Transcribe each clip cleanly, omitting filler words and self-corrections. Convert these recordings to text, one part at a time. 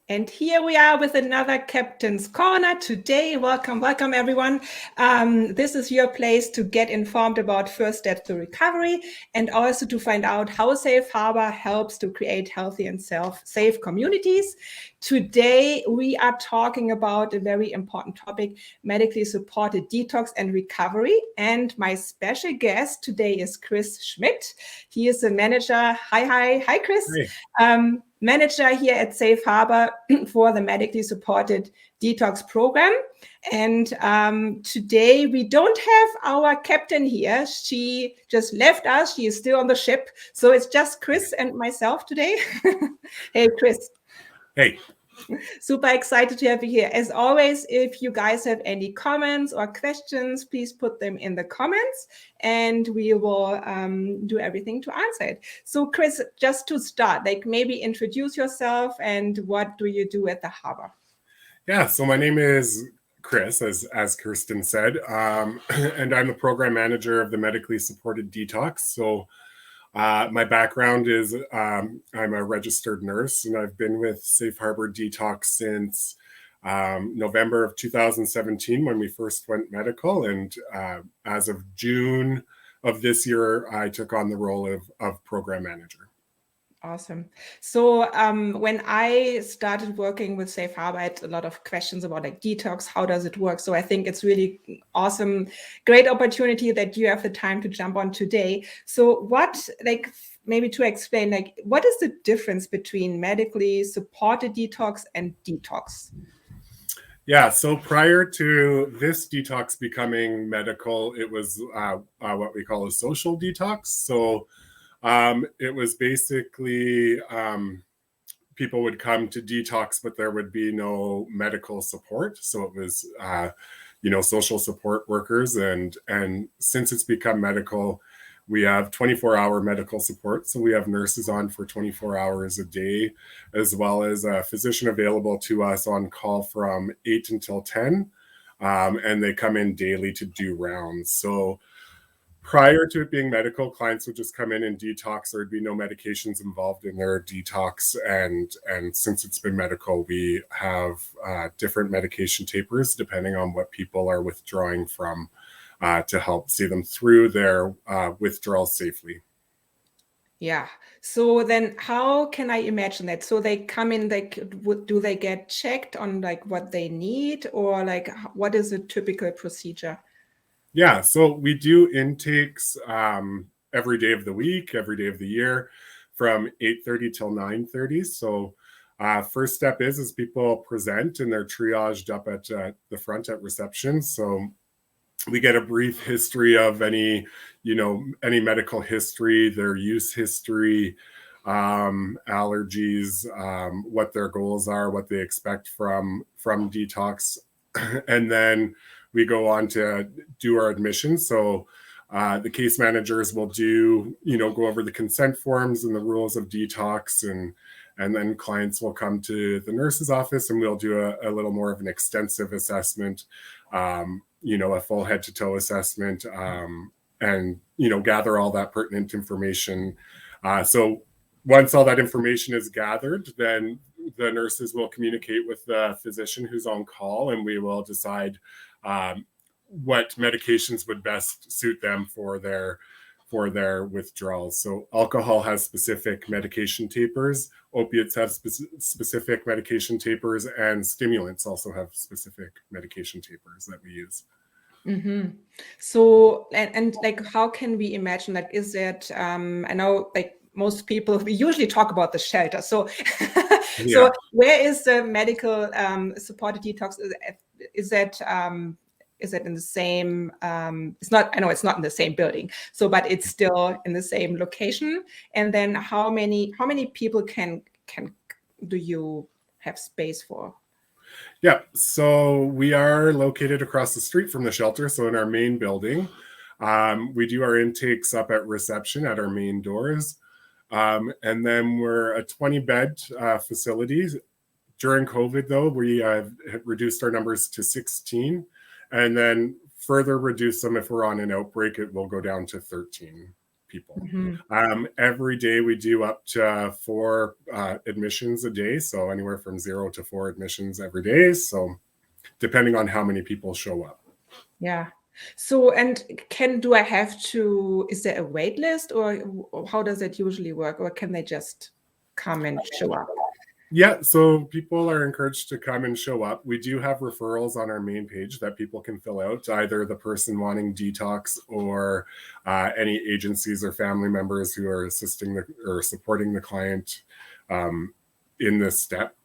And here we are with another Captain's Corner today. Welcome, welcome everyone. This is your place to get informed about first steps to recovery and also to find out how Safe Harbor helps to create healthy and safe communities. Today, we are talking about a very important topic, medically supported detox and recovery. And my special guest today is Chris Schmidt. He is the manager. Hi, Chris. Hey. Manager here at Safe Harbor for the Medically Supported Detox program. And today we don't have our captain here. She just left us. She is still on the ship. So it's just Chris and myself today. Hey, Chris. Hey. Super excited to have you here. As always, if you guys have any comments or questions, please put them in the comments and we will do everything to answer it. So Chris, just to start, maybe introduce yourself and what do you do at the Harbour? Yeah, so my name is Chris, as Kirsten said, and I'm the program manager of the Medically Supported Detox. So my background is I'm a registered nurse, and I've been with Safe Harbor Detox since November of 2017 when we first went medical. And as of June of this year, I took on the role of program manager. Awesome. So when I started working with Safe Harbor, I had a lot of questions about detox. How does it work? So I think it's really awesome, great opportunity that you have the time to jump on today. So what, maybe to explain, what is the difference between medically supported detox and detox? Yeah, so prior to this detox becoming medical, it was what we call a social detox. So it was basically people would come to detox, but there would be no medical support. So it was, social support workers. And since it's become medical, we have 24-hour medical support. So we have nurses on for 24 hours a day, as well as a physician available to us on call from 8 until 10. And they come in daily to do rounds. So prior to it being medical, clients would just come in and detox. There'd be no medications involved in their detox. And since it's been medical, we have different medication tapers depending on what people are withdrawing from to help see them through their withdrawal safely. Yeah. So then how can I imagine that? So they come in, do they get checked on what they need, or what is a typical procedure? Yeah, so we do intakes every day of the week, every day of the year from 8:30 till 9:30. So first step is people present and they're triaged up at the front at reception. So we get a brief history of any medical history, their use history, allergies, what their goals are, what they expect from detox. And then we go on to do our admission. So the case managers will go over the consent forms and the rules of detox, and then clients will come to the nurse's office and we'll do a little more of an extensive assessment, a full head to toe assessment, and gather all that pertinent information. So once all that information is gathered, then the nurses will communicate with the physician who's on call, and we will decide what medications would best suit them for their withdrawals. So alcohol has specific medication tapers, opiates have specific medication tapers, and stimulants also have specific medication tapers that we use. Mm-hmm. So, and how can we imagine that? Is that, I know most people, we usually talk about the shelter. So, Yeah. So where is the medical supported detox? Is that in the same, it's not, I know it's not in the same building, so, but it's still in the same location. And then how many people do you have space for? Yeah, so we are located across the street from the shelter. So in our main building, we do our intakes up at reception at our main doors. And then we're a 20-bed facility. During COVID, though, we have reduced our numbers to 16, and then further reduce them if we're on an outbreak. It will go down to 13. people. Every day we do up to 4 admissions a day, so anywhere from 0 to 4 admissions every day, so depending on how many people show up. Yeah. So, and is there a wait list, or how does it usually work, or can they just come and show up? Yeah, so people are encouraged to come and show up. We do have referrals on our main page that people can fill out, either the person wanting detox or any agencies or family members who are assisting or supporting the client in this step.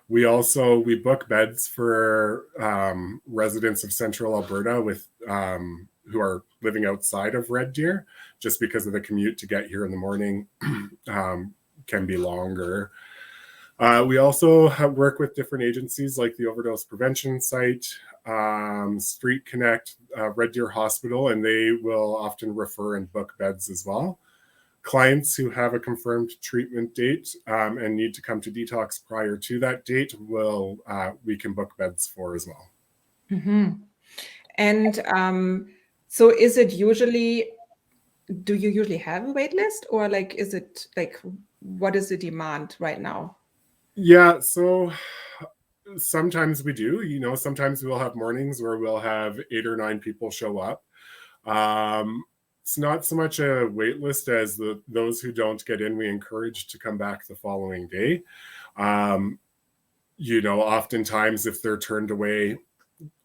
We book beds for residents of Central Alberta who are living outside of Red Deer, just because of the commute to get here in the morning can be longer. We also work with different agencies like the Overdose Prevention Site, Street Connect, Red Deer Hospital, and they will often refer and book beds as well. Clients who have a confirmed treatment date and need to come to detox prior to that date, we can book beds for as well. And so is it do you usually have a wait list, or what is the demand right now? Yeah, so sometimes we do, sometimes we'll have mornings where we'll have 8 or 9 people show up. It's not so much a wait list as those who don't get in, we encourage to come back the following day. Oftentimes if they're turned away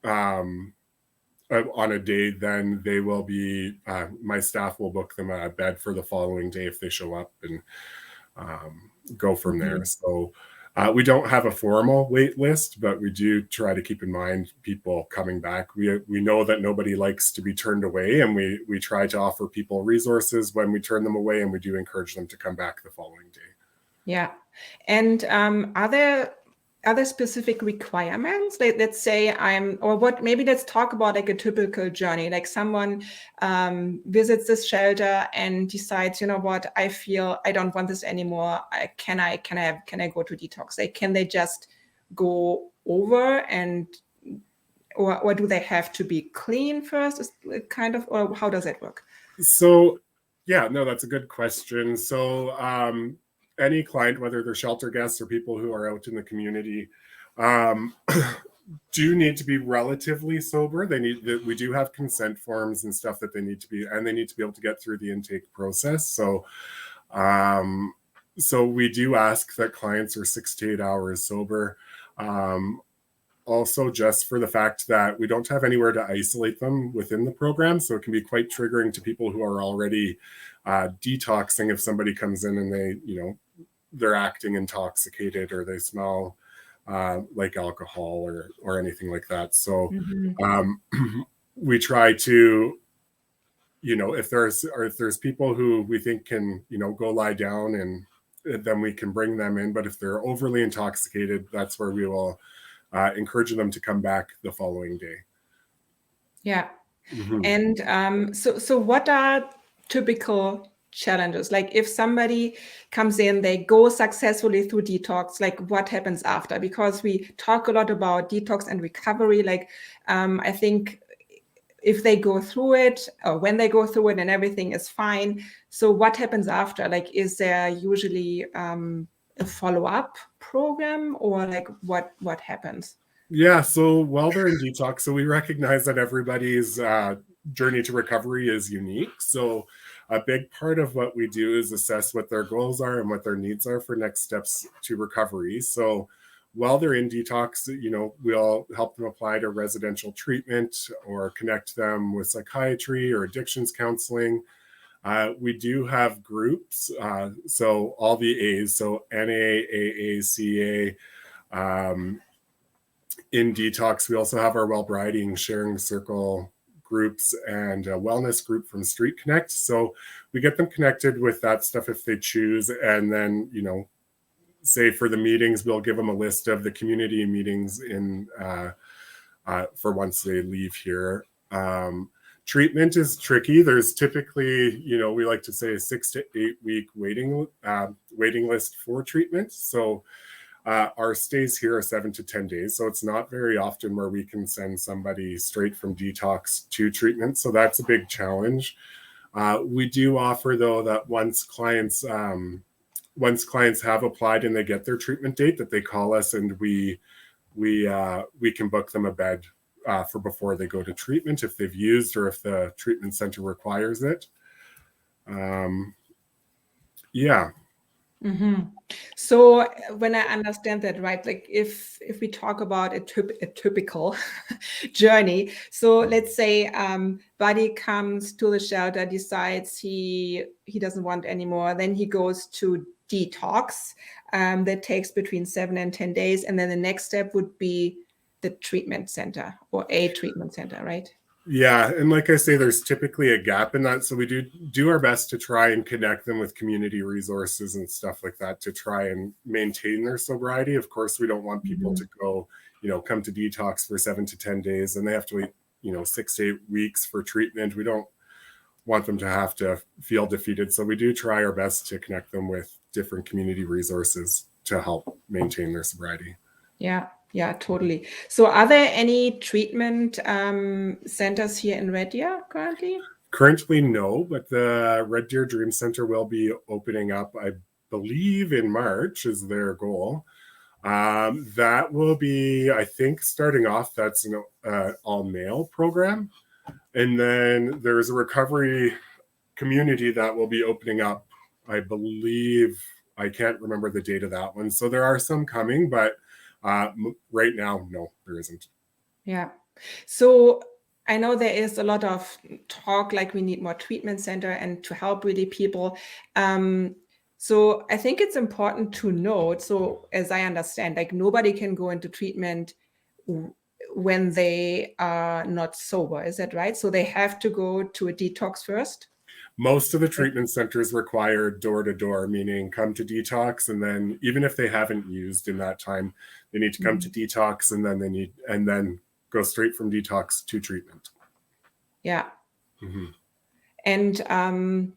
on a day, then they will be, my staff will book them a bed for the following day if they show up, and go from there. So we don't have a formal wait list, but we do try to keep in mind people coming back. We know that nobody likes to be turned away, and we try to offer people resources when we turn them away, and we do encourage them to come back the following day. Yeah. And are there specific requirements? Let's say maybe let's talk about like a typical journey. Like someone visits this shelter and decides, you know what, I feel I don't want this anymore. Can I go to detox? Like, can they just go over or do they have to be clean first? Or how does it work? So, yeah, no, that's a good question. So, any client, whether they're shelter guests or people who are out in the community, do need to be relatively sober. We do have consent forms and stuff that they need to be able to get through the intake process. So, we do ask that clients are 6 to 8 hours sober. Also, just for the fact that we don't have anywhere to isolate them within the program, so it can be quite triggering to people who are already detoxing if somebody comes in and they're acting intoxicated, or they smell like alcohol or anything like that. So we try to, if there's people who we think can, go lie down, and then we can bring them in. But if they're overly intoxicated, that's where we will encourage them to come back the following day. Yeah. And so what are typical challenges? Like if somebody comes in, they go successfully through detox, like what happens after? Because we talk a lot about detox and recovery. Like I think if they go through it, or when they go through it and everything is fine, so what happens after? Like, is there usually a follow-up program, or like what happens? Yeah, so while they're in detox, so we recognize that everybody's journey to recovery is unique. So a big part of what we do is assess what their goals are and what their needs are for next steps to recovery. So while they're in detox, we'll help them apply to residential treatment or connect them with psychiatry or addictions counseling. We do have groups, so all the A's, so NA, AA, CA. In detox, we also have our well-being sharing circle groups and a wellness group from Street Connect. So we get them connected with that stuff if they choose. And then, say for the meetings, we'll give them a list of the community meetings for once they leave here. Treatment is tricky. There's typically, we like to say a 6 to 8 week waiting list for treatment. So our stays here are 7 to 10 days. So it's not very often where we can send somebody straight from detox to treatment. So that's a big challenge. We do offer, though, that once clients have applied and they get their treatment date, that they call us and we can book them a bed for before they go to treatment if they've used or if the treatment center requires it. Yeah. Mm-hmm. So when I understand that, right, like if we talk about a typical journey, so let's say Buddy comes to the shelter, decides he doesn't want anymore, then he goes to detox. That takes between 7 and 10 days, and then the next step would be the treatment center or a treatment center, right? Yeah, and like I say, there's typically a gap in that, so we do our best to try and connect them with community resources and stuff like that to try and maintain their sobriety. Of course, we don't want people to go, come to detox for 7 to 10 days and they have to wait, 6 to 8 weeks for treatment. We don't want them to have to feel defeated, so we do try our best to connect them with different community resources to help maintain their sobriety. Yeah, totally. So are there any treatment centers here in Red Deer currently? Currently, no, but the Red Deer Dream Center will be opening up, I believe, in March is their goal. That will be, I think, starting off, that's an all-male program. And then there's a recovery community that will be opening up, I believe. I can't remember the date of that one. So there are some coming, but right now, no, there isn't. Yeah. So I know there is a lot of talk like we need more treatment center and to help really people. So I think it's important to note, so as I understand, like nobody can go into treatment when they are not sober. Is that right? So they have to go to a detox first? Most of the treatment centers require door-to-door, meaning come to detox, and then even if they haven't used in that time, they need to come to detox, and then go straight from detox to treatment. Yeah. And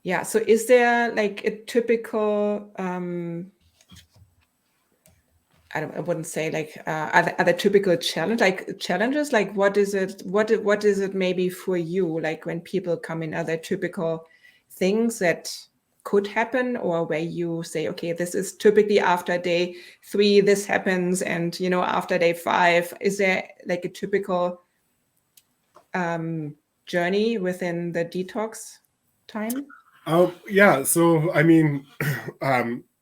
yeah, so is there like a typical I wouldn't say like are there typical challenges? Like what is it maybe for you? Like when people come in, are there typical things that could happen, or where you say, okay, this is typically after day 3, this happens, and after day 5, is there like a typical journey within the detox time? Yeah. So I mean,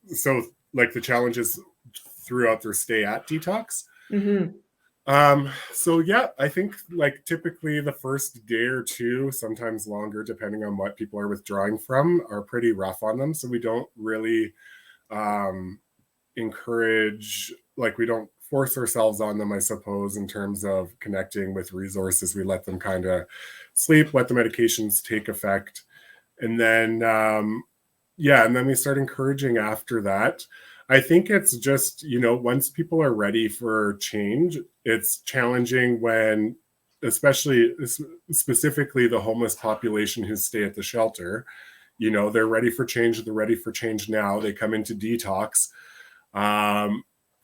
so like the challenges throughout their stay at detox. So yeah, I think like typically the first day or 2, sometimes longer, depending on what people are withdrawing from, are pretty rough on them. So we don't really encourage, like we don't force ourselves on them, I suppose, in terms of connecting with resources. We let them kind of sleep, let the medications take effect. And then, and then we start encouraging after that. I think it's just, once people are ready for change, it's challenging when, especially specifically the homeless population who stay at the shelter, they're ready for change. They're ready for change now. They come into detox.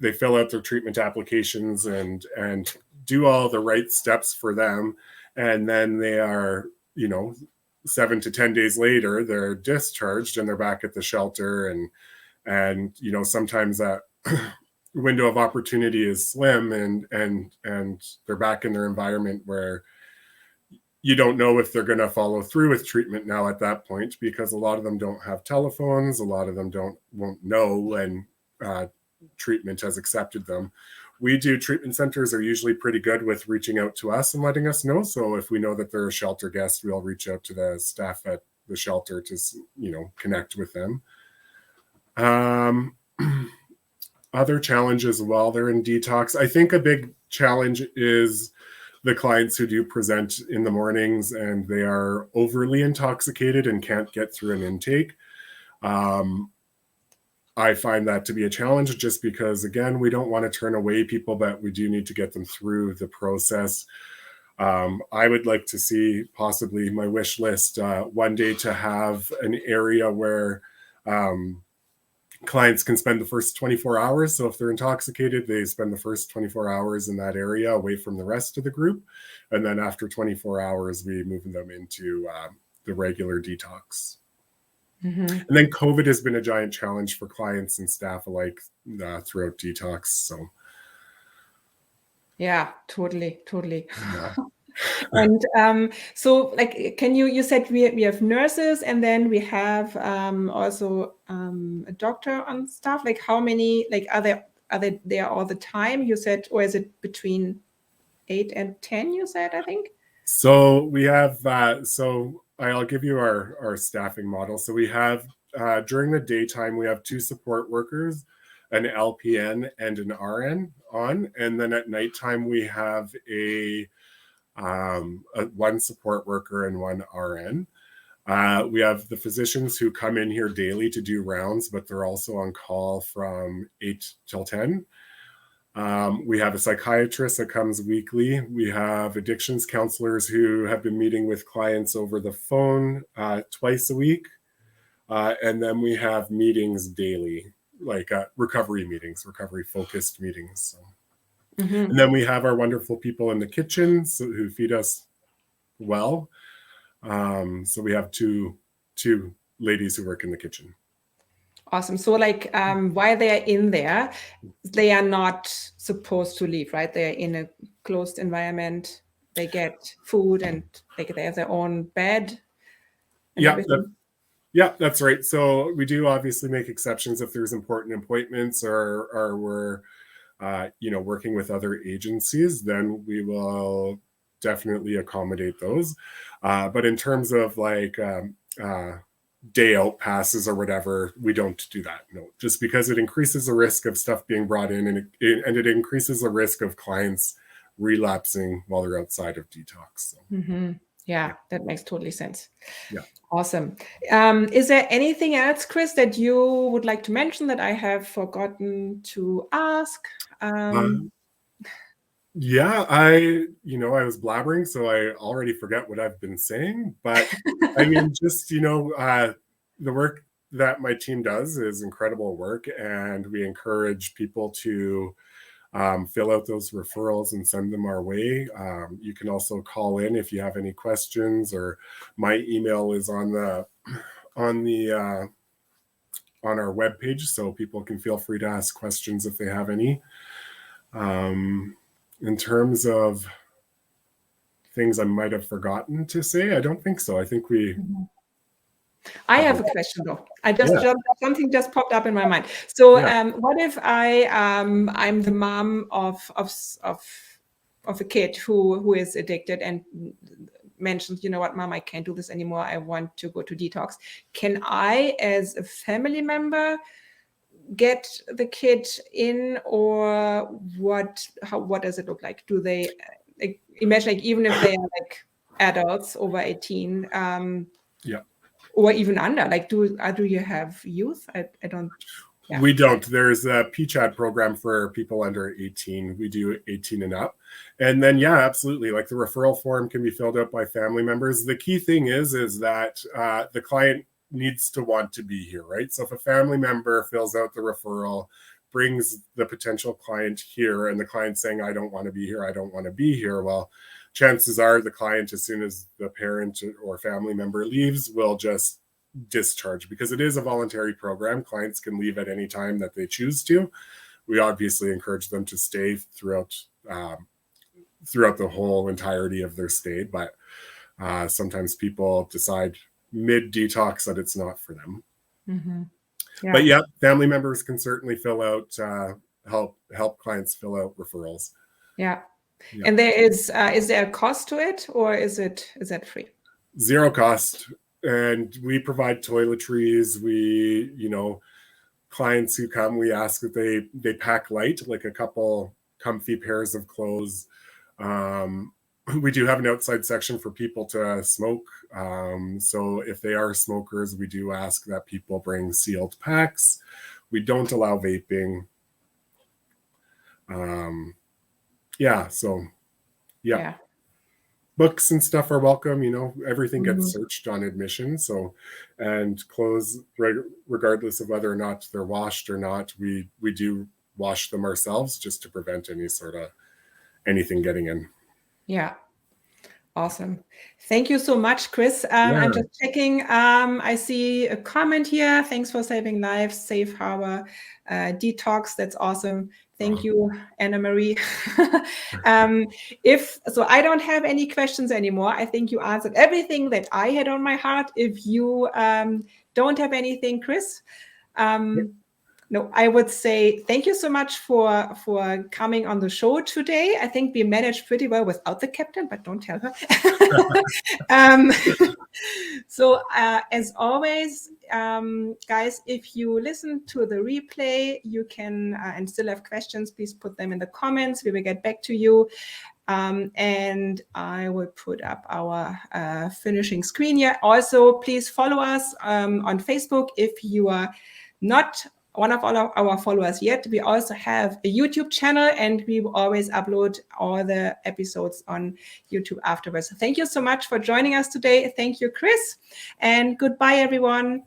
They fill out their treatment applications and do all the right steps for them. And then they are, 7 to 10 days later, they're discharged and they're back at the shelter. And sometimes that window of opportunity is slim, and they're back in their environment where you don't know if they're going to follow through with treatment now at that point, because a lot of them don't have telephones. A lot of them won't know when treatment has accepted them. Treatment centers are usually pretty good with reaching out to us and letting us know. So if we know that they're a shelter guest, we'll reach out to the staff at the shelter to, connect with them. Other challenges while they're in detox, I think a big challenge is the clients who do present in the mornings and they are overly intoxicated and can't get through an intake. I find that to be a challenge, just because, again, we don't want to turn away people, but we do need to get them through the process. I would like to see, possibly my wish list, one day to have an area where clients can spend the first 24 hours. So if they're intoxicated, they spend the first 24 hours in that area away from the rest of the group. And then after 24 hours, we move them into the regular detox. And then COVID has been a giant challenge for clients and staff alike throughout detox. So yeah, totally. yeah. And so like, you said we have nurses, and then we have also a doctor on staff. Like how many, like are they there all the time, you said, or is it between 8 and 10, you said, I think? So we have, so I'll give you our staffing model. So we have, during the daytime, we have 2 support workers, an LPN and an RN on. And then at nighttime, we have a 1 support worker and 1 RN. We have the physicians who come in here daily to do rounds, but they're also on call from 8 till 10. We have a psychiatrist that comes weekly. We have addictions counselors who have been meeting with clients over the phone twice a week. And then we have meetings daily, like recovery meetings, recovery focused meetings. So. And then we have our wonderful people in the kitchen who feed us well. So we have two ladies who work in the kitchen. Awesome. So like while they are in there, they are not supposed to leave, right? They're in a closed environment. They get food and like they have their own bed. Yeah, that's right. So we do obviously make exceptions if there's important appointments or we're working with other agencies, then we will definitely accommodate those. But in terms of like day out passes or whatever, we don't do that. No, just because it increases the risk of stuff being brought in, and it increases the risk of clients relapsing while they're outside of detox. So. Yeah, that makes totally sense. Yeah. Awesome. Is there anything else, Chris, that you would like to mention that I have forgotten to ask? Yeah, I was blabbering, so I already forget what I've been saying. But I mean, just, the work that my team does is incredible work. And we encourage people to fill out those referrals and send them our way. You can also call in if you have any questions, or my email is on our webpage, so people can feel free to ask questions if they have any. In terms of things I might have forgotten to say, I don't think so. I think we. I have a question though. Something just popped up in my mind. So, what if I'm the mom of a kid who is addicted and mentions, you know what, Mom, I can't do this anymore. I want to go to detox. Can I, as a family member, get the kid in, or what does it look like? Do they imagine, like, even if they are like adults over 18, or even under, like, do you have youth? I don't. Yeah. We don't. There's a PCHAD program for people under 18. We do 18 and up. And then, yeah, absolutely. Like the referral form can be filled out by family members. The key thing is that the client needs to want to be here, right? So if a family member fills out the referral, brings the potential client here, and the client's saying, I don't want to be here, I don't want to be here, well, chances are the client, as soon as the parent or family member leaves, will just discharge, because it is a voluntary program. Clients can leave at any time that they choose to. We obviously encourage them to stay throughout the whole entirety of their stay, but sometimes people decide mid-detox that it's not for them. Yeah. But yeah, family members can certainly fill out, help clients fill out referrals. Yeah. And there is there a cost to it, or is that free? Zero cost. And we provide toiletries. We, clients who come, we ask that they pack light, like a couple comfy pairs of clothes. We do have an outside section for people to smoke. So if they are smokers, we do ask that people bring sealed packs. We don't allow vaping. Yeah. books and stuff are welcome. Everything gets searched on admission. So, and clothes, regardless of whether or not they're washed or not, we do wash them ourselves just to prevent anything getting in. Yeah. Awesome. Thank you so much, Chris. I'm just checking. I see a comment here. Thanks for saving lives. Safe Harbor detox. That's awesome. Thank you, Anna Marie. So I don't have any questions anymore. I think you answered everything that I had on my heart. If you don't have anything, Chris, no, I would say thank you so much for coming on the show today. I think we managed pretty well without the captain, but don't tell her. So as always, guys, if you listen to the replay, you can and still have questions, please put them in the comments. We will get back to you. And I will put up our finishing screen here. Also, please follow us on Facebook if you are not one of all of our followers yet. We also have a YouTube channel, and we always upload all the episodes on YouTube afterwards. Thank you so much for joining us today. Thank you, Chris, and goodbye, everyone.